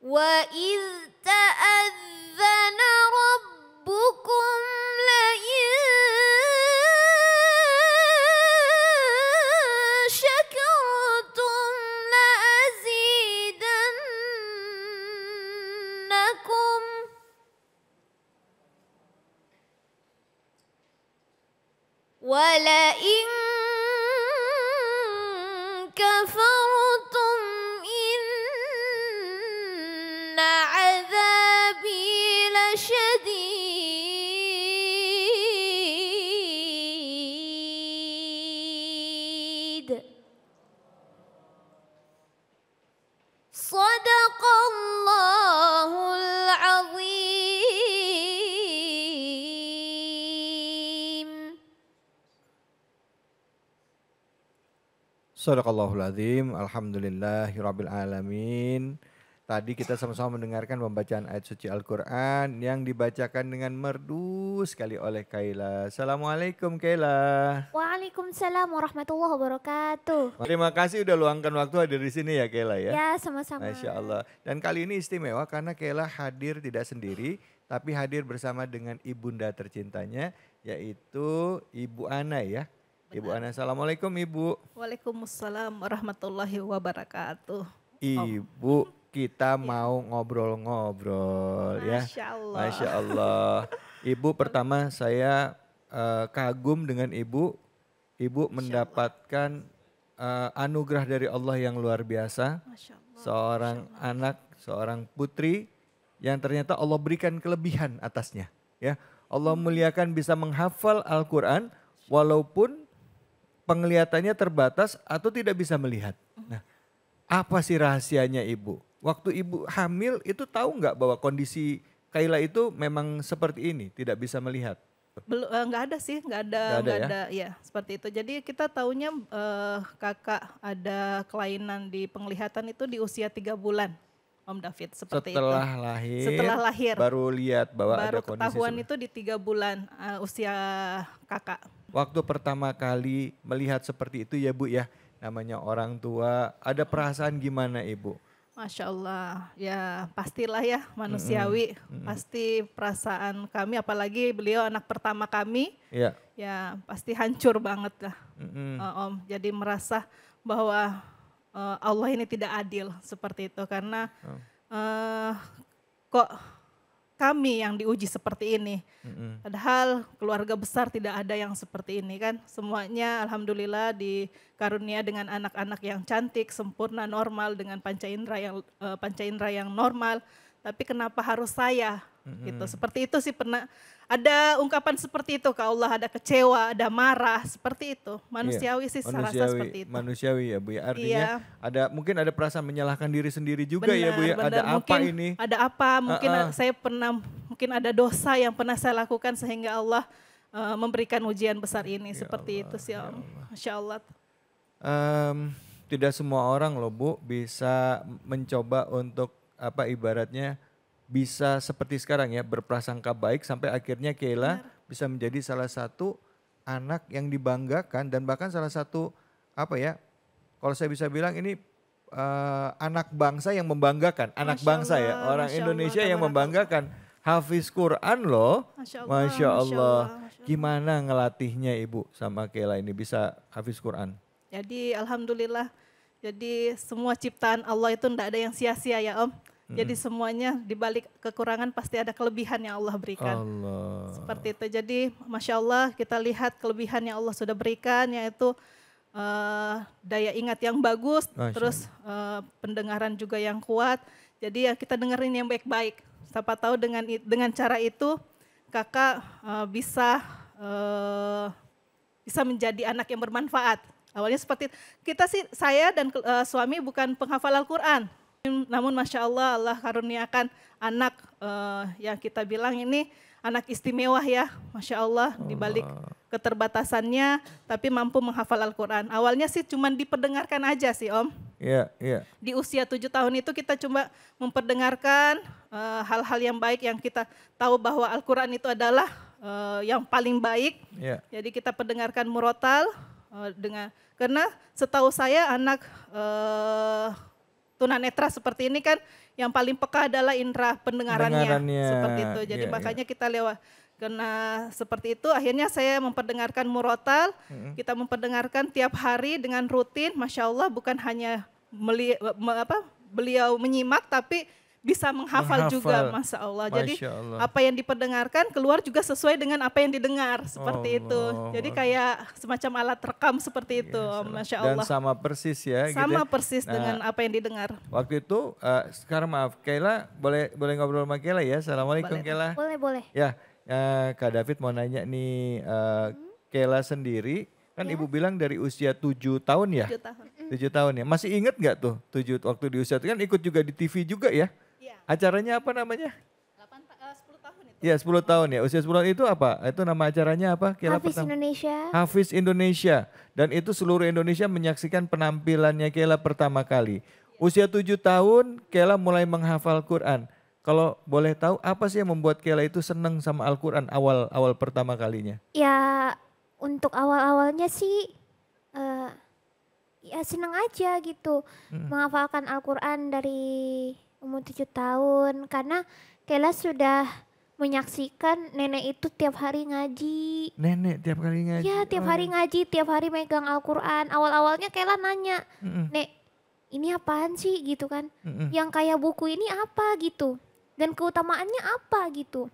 وَإِذْ تَأَذَّنَ رَبُّكُمْ لَئِن شَكَرْتُمْ لَأَزِيدَنَّكُمْ وَلَئِن كَفَرْتُمْ إِنَّ عَذَابِي لَشَدِيدٌ صدق الله العظيم. Shadaqallahul Adzim, alhamdulillahirabbil alamin. Tadi kita sama-sama mendengarkan pembacaan ayat suci Al-Qur'an yang dibacakan dengan merdu sekali oleh Kaila. Assalamualaikum Kaila. Waalaikumsalam warahmatullahi wabarakatuh. Terima kasih udah luangkan waktu hadir di sini ya Kaila ya. Ya, sama-sama. Masya Allah. Dan kali ini istimewa karena Kaila hadir tidak sendiri, tapi hadir bersama dengan ibunda tercintanya, yaitu Ibu Ana ya. Ibu Ana, assalamualaikum Ibu. Waalaikumsalam warahmatullahi wabarakatuh. Ibu, kita mau ngobrol-ngobrol ya. Masya Allah. Masya Allah. Ibu, pertama saya kagum dengan Ibu. Ibu mendapatkan anugerah dari Allah yang luar biasa. Masya Allah. Seorang anak, seorang putri yang ternyata Allah berikan kelebihan atasnya. Ya, Allah muliakan bisa menghafal Al-Quran walaupun penglihatannya terbatas atau tidak bisa melihat. Nah, apa sih rahasianya Ibu? Waktu Ibu hamil itu tahu nggak bahwa kondisi Kaila itu memang seperti ini, tidak bisa melihat? Belum, nggak ada sih, nggak ada ya seperti itu. Jadi kita taunya kakak ada kelainan di penglihatan itu di usia 3 bulan, Om David, seperti Setelah itu. lahir, Setelah lahir, baru lihat bahwa baru ada kondisi ketahuan seperti itu di 3 bulan usia kakak. Waktu pertama kali melihat seperti itu ya Bu ya, namanya orang tua, ada perasaan gimana Ibu? Masya Allah, ya pastilah ya manusiawi, pasti perasaan kami, apalagi beliau anak pertama kami, Ya. ya pasti hancur banget lah Om. Jadi merasa bahwa Allah ini tidak adil seperti itu, karena kok kami yang diuji seperti ini. Padahal keluarga besar tidak ada yang seperti ini kan. Semuanya alhamdulillah dikarunia dengan anak-anak yang cantik, sempurna, normal, dengan panca indera yang normal. Tapi kenapa harus saya? Gitu. Seperti itu sih, pernah ada ungkapan seperti itu ke Allah, ada kecewa, ada marah, seperti itu. Manusiawi sih saya rasa seperti itu. Manusiawi ya Bu ya, artinya Iya. mungkin ada perasaan menyalahkan diri sendiri juga ya Bu ya, ada apa mungkin ini? Ada apa, mungkin saya pernah, mungkin ada dosa yang pernah saya lakukan sehingga Allah memberikan ujian besar ini, seperti itu sih Om. Masya Allah. Tidak semua orang loh Bu bisa mencoba untuk ibaratnya bisa seperti sekarang ya, berprasangka baik sampai akhirnya Kaila bisa menjadi salah satu anak yang dibanggakan dan bahkan salah satu kalau saya bisa bilang ini anak bangsa yang membanggakan, anak Masya bangsa ya, Allah, orang Masya Indonesia Allah, yang membanggakan. Hafiz Quran loh, Masya Allah, Masya Allah. Masya Allah. Gimana ngelatihnya Ibu sama Kaila ini bisa hafiz Quran? Jadi alhamdulillah, jadi semua ciptaan Allah itu tidak ada yang sia-sia ya Om. Jadi semuanya dibalik kekurangan pasti ada kelebihan yang Allah berikan. Allah. Seperti itu. Jadi Masya Allah kita lihat kelebihan yang Allah sudah berikan, yaitu daya ingat yang bagus, terus pendengaran juga yang kuat. Jadi ya kita dengerin yang baik-baik. Siapa tahu dengan cara itu kakak bisa menjadi anak yang bermanfaat. Awalnya seperti kita sih, saya dan suami bukan penghafal Al-Quran. Namun Masya Allah, Allah karuniakan anak yang kita bilang ini anak istimewa ya. Masya Allah, dibalik keterbatasannya tapi mampu menghafal Al-Quran. Awalnya sih cuma diperdengarkan aja sih Om. Iya, iya. Di usia 7 tahun itu kita coba memperdengarkan hal-hal yang baik yang kita tahu bahwa Al-Quran itu adalah yang paling baik. Iya. Jadi kita perdengarkan murotal karena setahu saya anak tunanetra seperti ini kan yang paling peka adalah indera pendengarannya. Pendengarannya, Seperti itu. Jadi iya, makanya kita lewat karena seperti itu akhirnya saya memperdengarkan murotal, kita memperdengarkan tiap hari dengan rutin, Masya Allah bukan hanya beliau menyimak tapi bisa menghafal juga, Masya Allah. Jadi Masya Allah. apa yang diperdengarkan keluar juga sesuai dengan apa yang didengar, seperti itu. Allah. Jadi kayak semacam alat rekam seperti itu, Masya Allah. Dan sama persis ya. Sama gitu ya. persis dengan apa yang didengar. Waktu itu, sekarang maaf, Kayla boleh ngobrol sama Kayla ya. Assalamualaikum Boleh. Kayla. Boleh. Ya, Kak David mau nanya nih, Kayla sendiri, kan Ibu bilang dari usia 7 tahun ya? 7 tahun. 7 tahun ya. Masih inget nggak tuh 7 waktu di usia itu kan ikut juga di TV juga ya? Iya. Acaranya apa namanya? 10 tahun itu. Ya 10 tahun ya. Usia 10 tahun itu apa? Itu nama acaranya apa? Kayla Hafiz pertama? Indonesia. Hafiz Indonesia. Dan itu seluruh Indonesia menyaksikan penampilannya Kayla pertama kali. Usia 7 tahun Kayla mulai menghafal Quran. Kalau boleh tahu apa sih yang membuat Kayla itu seneng sama Al-Quran awal pertama kalinya? Ya untuk awal-awalnya sih ya seneng aja gitu menghafalkan Al-Quran dari umur 7 tahun. Karena Kayla sudah menyaksikan nenek itu tiap hari ngaji. Nenek tiap kali ngaji? Ya tiap hari ngaji, tiap hari megang Al-Quran. Awal-awalnya Kayla nanya, Nek ini apaan sih gitu kan? Yang kayak buku ini apa gitu? Dan keutamaannya apa gitu?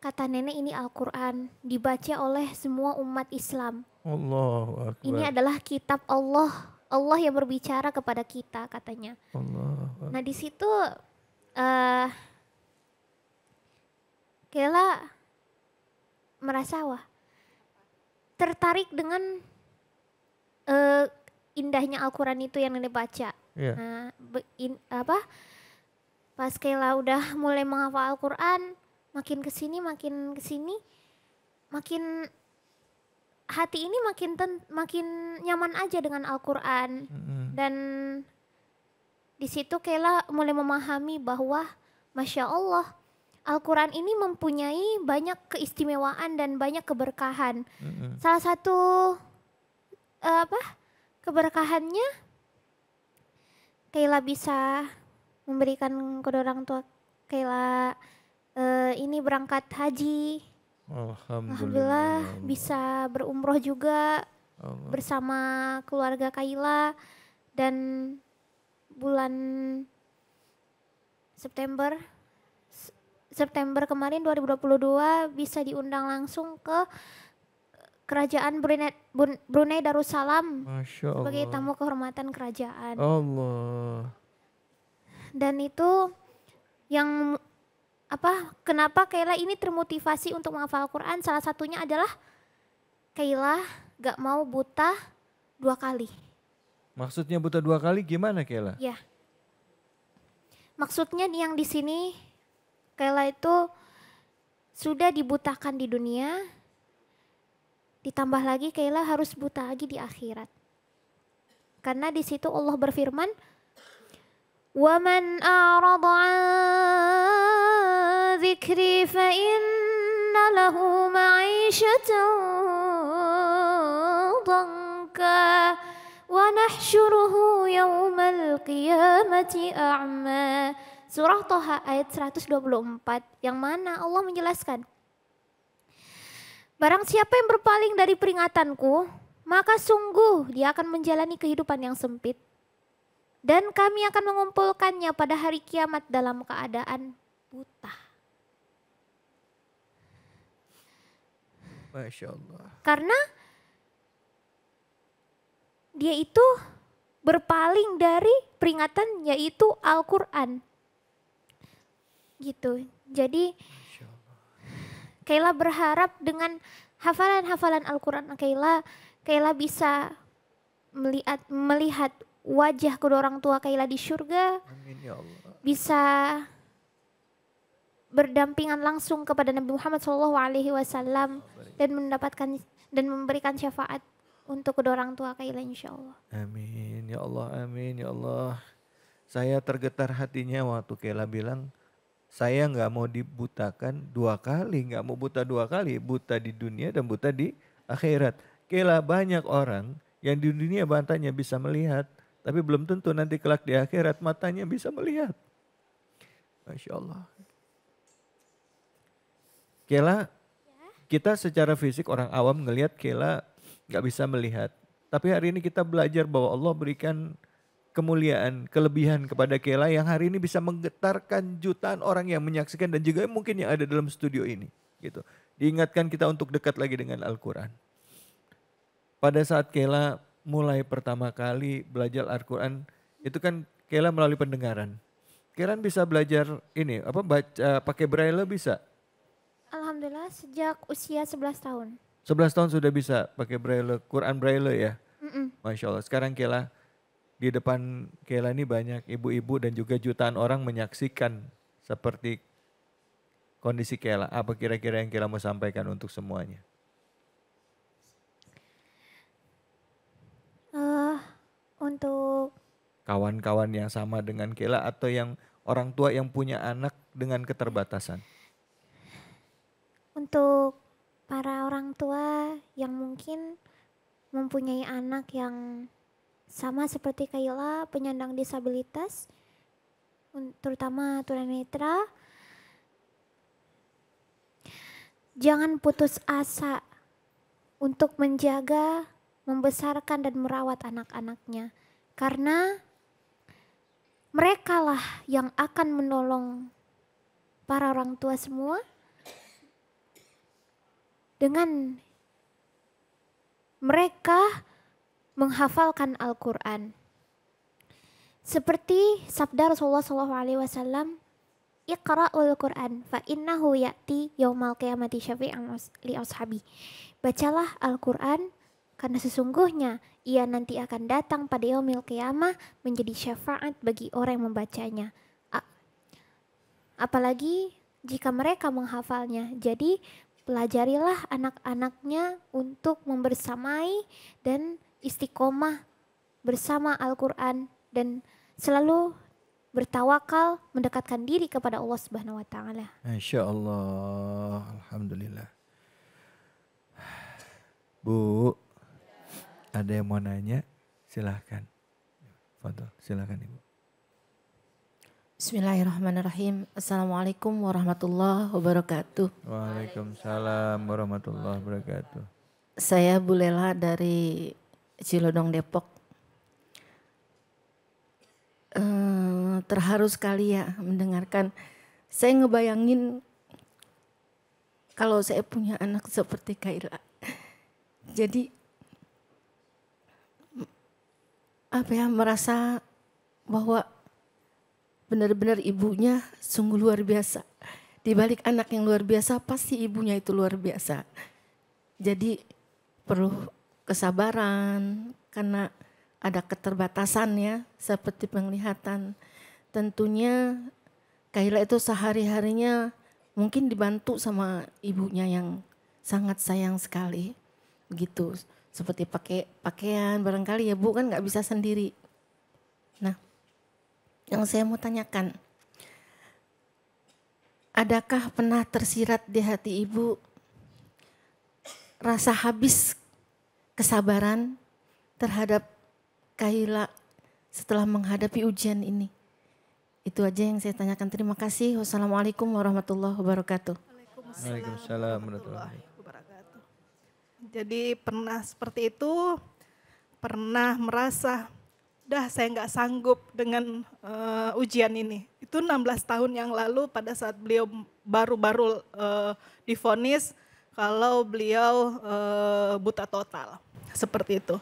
Kata nenek ini Al-Quran dibaca oleh semua umat Islam. Allahu Akbar. Ini adalah kitab Allah. Allah yang berbicara kepada kita katanya. Allah. Nah di situ Kayla merasa wah tertarik dengan indahnya Al-Quran itu yang nenek baca. Iya. Nah, pas Kayla udah mulai menghafal Al-Quran, makin kesini, makin hati ini makin nyaman aja dengan Al-Quran. Dan di situ Kayla mulai memahami bahwa Masya Allah, Al-Quran ini mempunyai banyak keistimewaan dan banyak keberkahan. Salah satu keberkahannya Kayla bisa memberikan kedua orang tua Kayla ini berangkat haji. Alhamdulillah bisa berumroh juga bersama keluarga Kayla. Dan bulan September kemarin 2022 bisa diundang langsung ke Kerajaan Brunei Darussalam sebagai tamu kehormatan kerajaan. Allah. Dan itu yang kenapa Kayla ini termotivasi untuk menghafal Al-Quran, salah satunya adalah Kayla gak mau buta 2 kali. Maksudnya buta 2 kali gimana Kayla? Ya. Maksudnya yang di sini Kayla itu sudah dibutakan di dunia, ditambah lagi Kayla harus buta lagi di akhirat. Karena di situ Allah berfirman, وَمَنْ أَعْرَضَ عَنْ ذِكْرِي فَإِنَّ لَهُ مَعِيشَةً ضَنْكًا وَنَحْشُرُهُ يَوْمَ الْقِيَامَةِ أَعْمَى. Surah Toha ayat 124 yang mana Allah menjelaskan, barang siapa yang berpaling dari peringatanku, maka sungguh dia akan menjalani kehidupan yang sempit. Dan kami akan mengumpulkannya pada hari kiamat dalam keadaan buta. Masya Allah. Karena dia itu berpaling dari peringatan yaitu Al-Quran. Gitu. Jadi Kayla berharap dengan hafalan-hafalan Al-Quran Kayla bisa melihat wajah kedua orang tua Kayla di surga. Amin ya Allah. Bisa berdampingan langsung kepada Nabi Muhammad SAW dan mendapatkan dan memberikan syafaat untuk kedua orang tua Kayla insya Allah. Amin ya Allah, amin ya Allah. Saya tergetar hatinya waktu Kayla bilang, saya nggak mau dibutakan 2 kali, nggak mau buta 2 kali, buta di dunia dan buta di akhirat. Kayla, banyak orang yang di dunia matanya bisa melihat, Tapi belum tentu nanti kelak di akhirat matanya bisa melihat. Masya Allah. Kela, kita secara fisik orang awam ngelihat Kela gak bisa melihat. Tapi hari ini kita belajar bahwa Allah berikan kemuliaan, kelebihan kepada Kela yang hari ini bisa menggetarkan jutaan orang yang menyaksikan dan juga mungkin yang ada dalam studio ini. Gitu. Diingatkan kita untuk dekat lagi dengan Al-Quran. Pada saat Kela mulai pertama kali belajar Al-Quran, itu kan Kela melalui pendengaran. Kela bisa belajar ini, baca pakai braille bisa? Alhamdulillah sejak usia 11 tahun. 11 tahun sudah bisa pakai braille, Quran braille ya? Mm-mm. Masya Allah. Sekarang Kela, di depan Kela ini banyak ibu-ibu dan juga jutaan orang menyaksikan seperti kondisi Kela. Apa kira-kira yang Kela mau sampaikan untuk semuanya? Untuk Kawan-kawan yang sama dengan Kela atau yang orang tua yang punya anak dengan keterbatasan? Untuk para orang tua yang mungkin mempunyai anak yang sama seperti Kayla, penyandang disabilitas, terutama tunanetra, jangan putus asa untuk menjaga, membesarkan dan merawat anak-anaknya. Karena merekalah yang akan menolong para orang tua semua dengan mereka menghafalkan Al-Quran. Seperti sabda Rasulullah SAW, Iqra'ul Quran fa innahu ya'ti yaumal qiyamati syafi'an li ashabi. Bacalah Al-Quran karena sesungguhnya ia nanti akan datang pada yaumil qiyamah menjadi syafaat bagi orang yang membacanya. Apalagi jika mereka menghafalnya. Jadi pelajarilah anak-anaknya untuk membersamai dan istiqomah bersama Al-Quran dan selalu bertawakal mendekatkan diri kepada Allah Subhanahu wa taala. Masya Allah, alhamdulillah. Bu, ada yang mau nanya? Silahkan. Fadol, silahkan Ibu. Bismillahirrahmanirrahim. Assalamualaikum warahmatullahi wabarakatuh. Waalaikumsalam warahmatullahi wabarakatuh. Saya Bu Lela dari Cilodong, Depok. Terharu sekali ya mendengarkan. Saya ngebayangin kalau saya punya anak seperti Kayla. Jadi merasa bahwa benar-benar ibunya sungguh luar biasa. Di balik anak yang luar biasa pasti ibunya itu luar biasa. Jadi perlu kesabaran karena ada keterbatasan ya seperti penglihatan. Tentunya Kayla itu sehari-harinya mungkin dibantu sama ibunya yang sangat sayang sekali. Begitu seperti pakai pakaian barangkali ya Bu kan gak bisa sendiri. Nah yang saya mau tanyakan, adakah pernah tersirat di hati Ibu rasa habis kesabaran terhadap Kayla setelah menghadapi ujian ini? Itu aja yang saya tanyakan. Terima kasih. Wassalamualaikum warahmatullahi wabarakatuh. Waalaikumsalam warahmatullahi wabarakatuh. Jadi pernah seperti itu, pernah merasa dah saya nggak sanggup dengan ujian ini. Itu 16 tahun yang lalu pada saat beliau baru-baru divonis kalau beliau buta total. Seperti itu.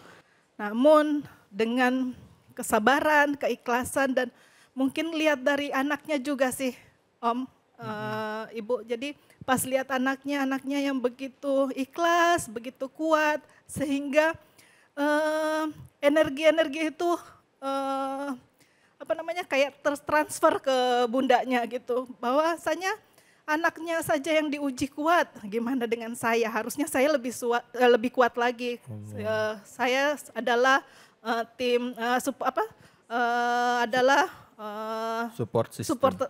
Namun dengan kesabaran, keikhlasan dan mungkin lihat dari anaknya juga sih Om, Ibu. Jadi pas lihat anaknya yang begitu ikhlas, begitu kuat sehingga energi-energi itu kayak tertransfer ke bundanya gitu. Bahwasanya anaknya saja yang diuji kuat, gimana dengan saya? Harusnya saya lebih kuat lagi. Saya adalah tim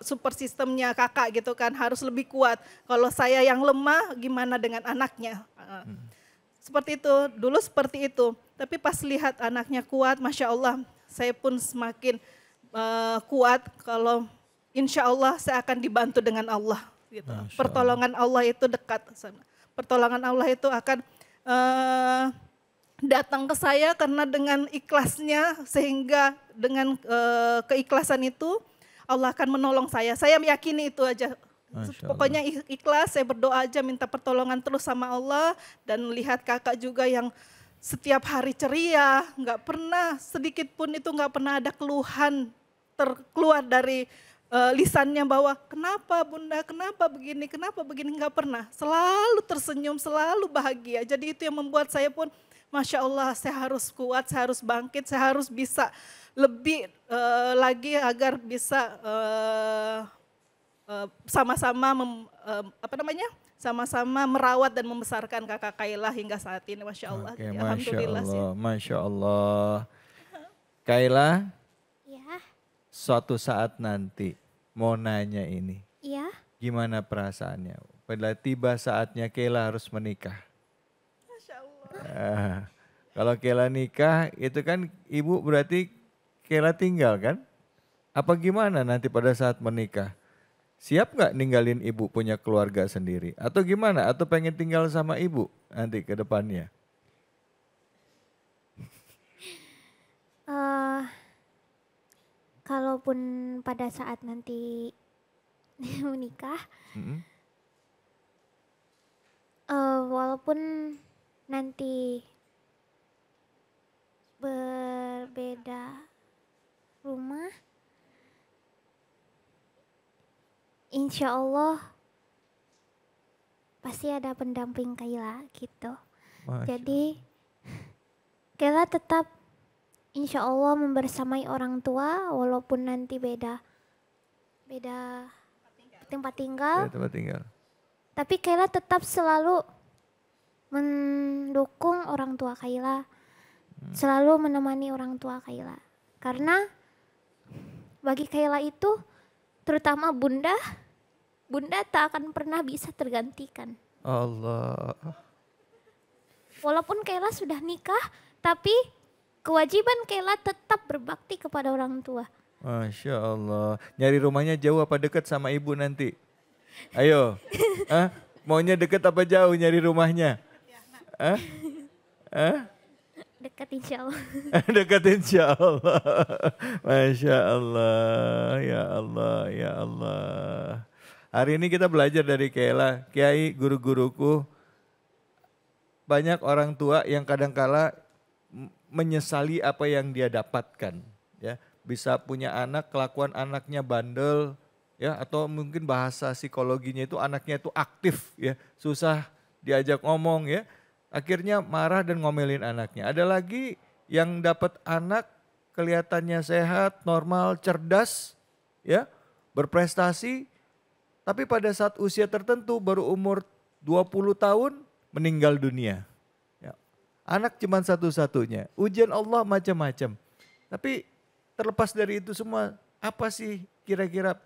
support sistemnya kakak gitu kan, harus lebih kuat. Kalau saya yang lemah, gimana dengan anaknya? Seperti itu, dulu seperti itu. Tapi pas lihat anaknya kuat, Masya Allah, saya pun semakin kuat kalau insya Allah saya akan dibantu dengan Allah. Gitu. Pertolongan Allah itu dekat. Pertolongan Allah itu akan datang ke saya karena dengan ikhlasnya, sehingga dengan keikhlasan itu Allah akan menolong saya. Saya meyakini itu aja. Pokoknya ikhlas, saya berdoa aja, minta pertolongan terus sama Allah. Dan lihat kakak juga yang setiap hari ceria, nggak pernah sedikit pun itu nggak pernah ada keluhan terkeluar dari lisannya bahwa kenapa bunda, kenapa begini, nggak pernah. Selalu tersenyum, selalu bahagia. Jadi itu yang membuat saya pun Masya Allah, saya harus kuat, saya harus bangkit, saya harus bisa lebih lagi agar bisa sama-sama merawat dan membesarkan kakak Kaila hingga saat ini, Masya Allah. Oke, Alhamdulillah sih. Masya Allah. Kaila, Ya, suatu saat nanti mau nanya ini, iya. gimana perasaannya? Pada tiba saatnya Kaila harus menikah. Masya Allah. Kalau Kaila nikah, itu kan ibu berarti Kaila tinggal kan? Apa gimana nanti pada saat menikah? Siap nggak ninggalin ibu punya keluarga sendiri? Atau gimana? Atau pengen tinggal sama ibu nanti ke depannya? Kalaupun pada saat nanti menikah, walaupun nanti berbeda rumah, insya Allah pasti ada pendamping Kaila gitu. Jadi Kaila tetap insya Allah membersamai orang tua walaupun nanti beda tempat tinggal. Tapi Kaila tetap selalu mendukung orang tua Kaila, selalu menemani orang tua Kaila. Karena bagi Kaila itu, terutama bunda tak akan pernah bisa tergantikan. Allah. Walaupun Kaila sudah nikah, tapi kewajiban Kaila tetap berbakti kepada orang tua. Masya Allah. Nyari rumahnya jauh apa dekat sama ibu nanti? Ayo. Maunya dekat apa jauh nyari rumahnya? Dekat insya Allah. Dekat insya Allah. Masya Allah. Ya Allah. Ya Allah. Hari ini kita belajar dari Kaila. Kiai, guru-guruku. Banyak orang tua yang kadangkala menyesali apa yang dia dapatkan. Ya, bisa punya anak, kelakuan anaknya bandel. Ya, atau mungkin bahasa psikologinya itu anaknya itu aktif. Ya, susah diajak ngomong ya. Akhirnya marah dan ngomelin anaknya. Ada lagi yang dapat anak kelihatannya sehat, normal, cerdas, ya, berprestasi. Tapi pada saat usia tertentu baru umur 20 tahun meninggal dunia. Ya. Anak cuma satu-satunya. Ujian Allah macam-macam. Tapi terlepas dari itu semua, apa sih kira-kira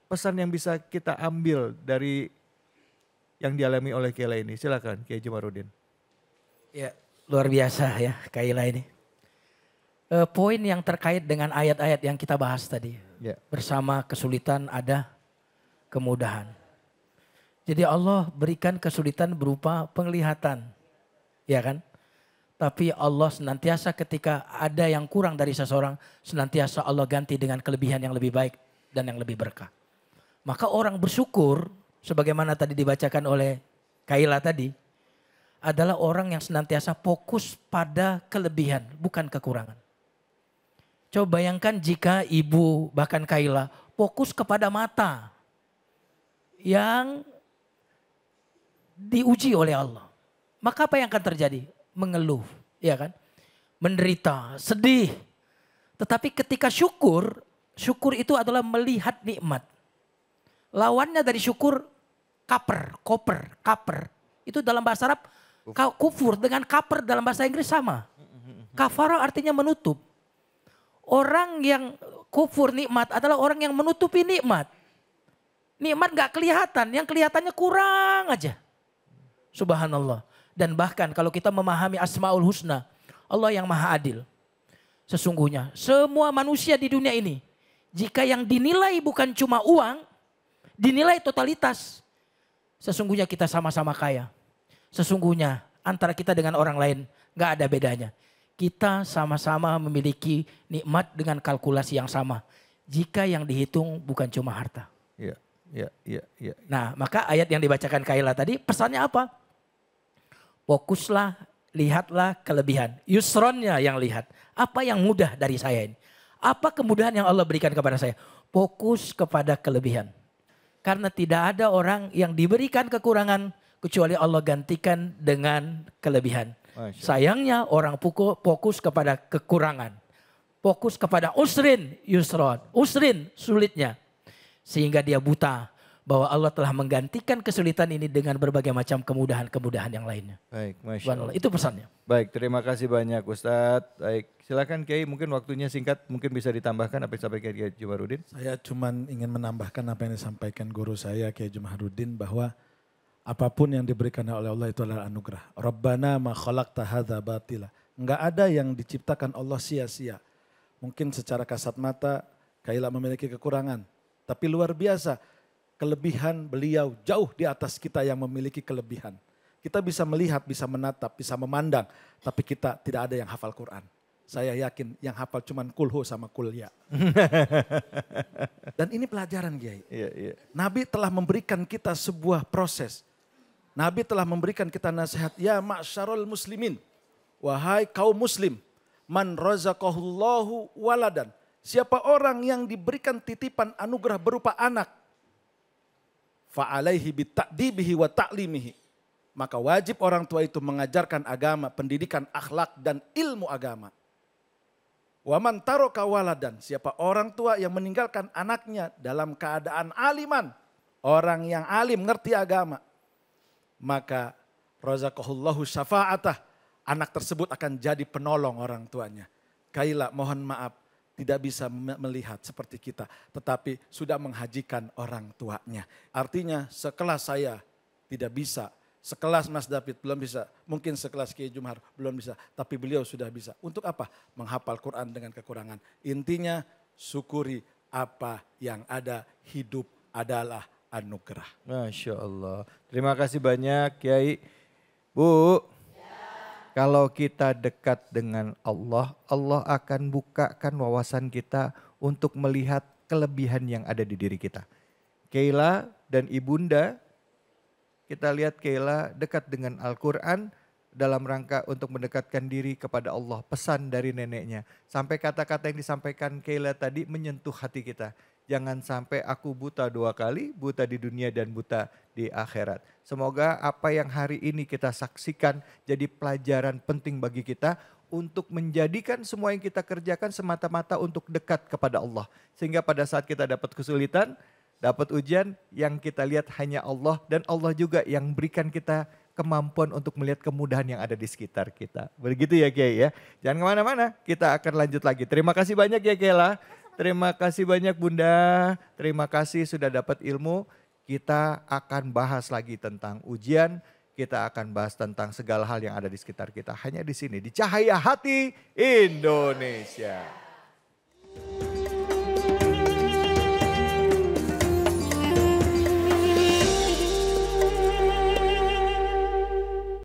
pesan yang bisa kita ambil dari yang dialami oleh Kaila ini? Silakan Kiai Jumarudin. Ya, luar biasa ya Kaila ini. Poin yang terkait dengan ayat-ayat yang kita bahas tadi. Ya. Bersama kesulitan ada kemudahan. Jadi Allah berikan kesulitan berupa penglihatan. Ya kan? Tapi Allah senantiasa ketika ada yang kurang dari seseorang, senantiasa Allah ganti dengan kelebihan yang lebih baik dan yang lebih berkah. Maka orang bersyukur, sebagaimana tadi dibacakan oleh Kaila tadi, adalah orang yang senantiasa fokus pada kelebihan, bukan kekurangan. Coba bayangkan jika ibu bahkan Kaila fokus kepada mata yang diuji oleh Allah. Maka apa yang akan terjadi? Mengeluh, ya kan? Menderita, sedih. Tetapi ketika syukur, syukur itu adalah melihat nikmat. Lawannya dari syukur kaper. Itu dalam bahasa Arab kufur, dengan kaper dalam bahasa Inggris sama. Kafara artinya menutup. Orang yang kufur nikmat adalah orang yang menutupi nikmat. Nikmat gak kelihatan, yang kelihatannya kurang aja. Subhanallah. Dan bahkan kalau kita memahami Asmaul Husna, Allah yang maha adil. Sesungguhnya semua manusia di dunia ini, jika yang dinilai bukan cuma uang, dinilai totalitas. Sesungguhnya kita sama-sama kaya. Sesungguhnya antara kita dengan orang lain gak ada bedanya. Kita sama-sama memiliki nikmat dengan kalkulasi yang sama. Jika yang dihitung bukan cuma harta. Ya. Nah, maka ayat yang dibacakan Kaila tadi pesannya apa? Fokuslah, lihatlah kelebihan. Yusronnya yang lihat. Apa yang mudah dari saya ini? Apa kemudahan yang Allah berikan kepada saya? Fokus kepada kelebihan. Karena tidak ada orang yang diberikan kekurangan kecuali Allah gantikan dengan kelebihan. Sayangnya orang fokus kepada kekurangan. Fokus kepada usrin, yusron. Usrin, sulitnya. Sehingga dia buta bahwa Allah telah menggantikan kesulitan ini dengan berbagai macam kemudahan-kemudahan yang lainnya. Baik, Masya Allah. Itu pesannya. Baik, terima kasih banyak Ustadz. Baik, silakan Kiai, mungkin waktunya singkat, mungkin bisa ditambahkan apa yang disampaikan Kiai Jumaruddin. Saya cuma ingin menambahkan apa yang disampaikan guru saya Kiai Jumaruddin, bahwa apapun yang diberikan oleh Allah itu adalah anugerah. Rabbana ma khalaqta hadza batila. Enggak ada yang diciptakan Allah sia-sia. Mungkin secara kasat mata Kaila memiliki kekurangan, tapi luar biasa kelebihan beliau jauh di atas kita yang memiliki kelebihan. Kita bisa melihat, bisa menatap, bisa memandang, tapi kita tidak ada yang hafal Quran. Saya yakin yang hafal cuman kulhu sama kulya. Dan ini pelajaran Kiai. Iya. Nabi telah memberikan kita sebuah proses. Nabi telah memberikan kita nasihat, ya ma'syarul muslimin, wahai kaum muslim, man razaqahullahu waladan. Siapa orang yang diberikan titipan anugerah berupa anak, fa'alaihi bita'dibihi wa ta'limihi. Maka wajib orang tua itu mengajarkan agama, pendidikan akhlak dan ilmu agama. Wa man taraka waladan, siapa orang tua yang meninggalkan anaknya dalam keadaan aliman, orang yang alim ngerti agama, maka razaqahullahu syafa'atah, anak tersebut akan jadi penolong orang tuanya. Kaila mohon maaf tidak bisa melihat seperti kita, tetapi sudah menghajikan orang tuanya. Artinya sekelas saya tidak bisa, sekelas Mas David belum bisa, mungkin sekelas Kiai Jumhar belum bisa, tapi beliau sudah bisa. Untuk apa? Menghafal Quran dengan kekurangan. Intinya syukuri apa yang ada, hidup adalah anugerah. Masya Allah. Terima kasih banyak Kiai. Bu, kalau kita dekat dengan Allah, Allah akan bukakan wawasan kita untuk melihat kelebihan yang ada di diri kita. Kaila dan Ibunda, kita lihat Kaila dekat dengan Al-Quran dalam rangka untuk mendekatkan diri kepada Allah. Pesan dari neneknya. Sampai kata-kata yang disampaikan Kaila tadi menyentuh hati kita. Jangan sampai aku buta 2 kali, buta di dunia dan buta di akhirat. Semoga apa yang hari ini kita saksikan jadi pelajaran penting bagi kita untuk menjadikan semua yang kita kerjakan semata-mata untuk dekat kepada Allah. Sehingga pada saat kita dapat kesulitan, dapat ujian, yang kita lihat hanya Allah dan Allah juga yang berikan kita kemampuan untuk melihat kemudahan yang ada di sekitar kita. Begitu ya Kiai ya. Jangan kemana-mana, kita akan lanjut lagi. Terima kasih banyak ya Kiai. Terima kasih banyak Bunda, terima kasih sudah dapat ilmu. Kita akan bahas lagi tentang ujian, kita akan bahas tentang segala hal yang ada di sekitar kita. Hanya di sini, di Cahaya Hati Indonesia.